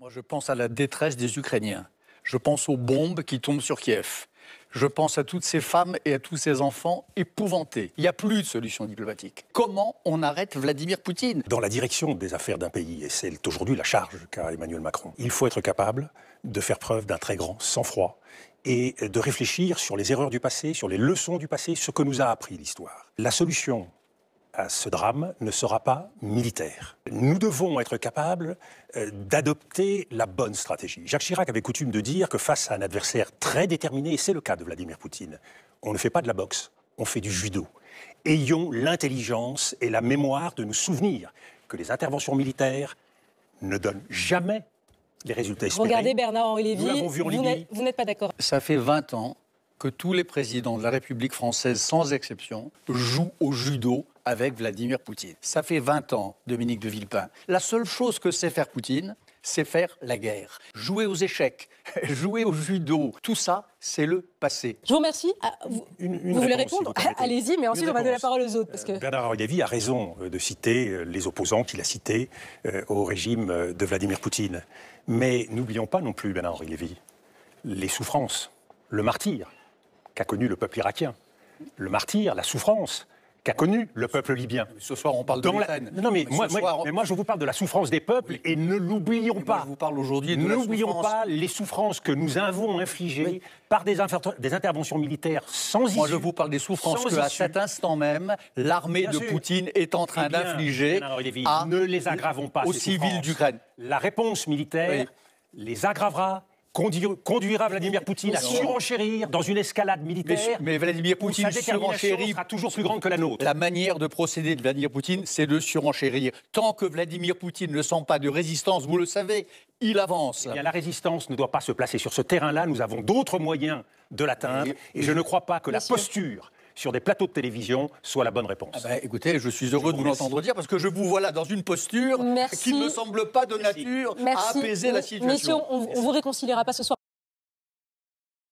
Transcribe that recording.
Moi, je pense à la détresse des Ukrainiens. Je pense aux bombes qui tombent sur Kiev. Je pense à toutes ces femmes et à tous ces enfants épouvantés. Il n'y a plus de solution diplomatique. Comment on arrête Vladimir Poutine? Dans la direction des affaires d'un pays, et c'est aujourd'hui la charge qu'a Emmanuel Macron, il faut être capable de faire preuve d'un très grand sang-froid et de réfléchir sur les erreurs du passé, sur les leçons du passé, ce que nous a appris l'histoire. La solution à ce drame ne sera pas militaire. Nous devons être capables d'adopter la bonne stratégie. Jacques Chirac avait coutume de dire que face à un adversaire très déterminé, et c'est le cas de Vladimir Poutine, on ne fait pas de la boxe, on fait du judo. Ayons l'intelligence et la mémoire de nous souvenir que les interventions militaires ne donnent jamais les résultats espérés. Regardez Bernard-Henri Lévy, Nous l'avons vu en Libye. vous n'êtes pas d'accord. Ça fait 20 ans que tous les présidents de la République française, sans exception, jouent au judo avec Vladimir Poutine. Ça fait 20 ans, Dominique de Villepin. La seule chose que sait faire Poutine, c'est faire la guerre. Jouer aux échecs, jouer au judo, tout ça, c'est le passé. Je vous remercie. Vous voulez répondre? Allez-y, mais ensuite on va donner la parole aux autres. Parce que... Bernard-Henri Lévy a raison de citer les opposants qu'il a cités au régime de Vladimir Poutine. Mais n'oublions pas non plus, Bernard-Henri Lévy, les souffrances, le martyre qu'a connu le peuple irakien, le martyre, la souffrance qu'a connu le peuple libyen. Ce soir, on parle de l'Ukraine. Non, mais moi, je vous parle de la souffrance des peuples, et ne l'oublions pas. Je vous parle aujourd'hui de la souffrance. N'oublions pas les souffrances que nous avons infligées par des interventions militaires sans issue. Moi, je vous parle des souffrances qu'à cet instant même, l'armée de Poutine est en train d'infliger ne les aggravons pas, aux civils d'Ukraine. La réponse militaire les aggravera, conduira Vladimir Poutine à surenchérir dans une escalade militaire. Mais Vladimir Poutine sera toujours plus grande que la nôtre. La manière de procéder de Vladimir Poutine, c'est de surenchérir. Tant que Vladimir Poutine ne sent pas de résistance, vous le savez, il avance. Eh bien, la résistance ne doit pas se placer sur ce terrain-là. Nous avons d'autres moyens de l'atteindre. Et je ne crois pas que la posture sur des plateaux de télévision soit la bonne réponse. Écoutez, je suis heureux de vous l'entendre dire parce que je vous vois là dans une posture qui ne me semble pas de nature à apaiser la situation. Messieurs, on ne vous réconciliera pas ce soir.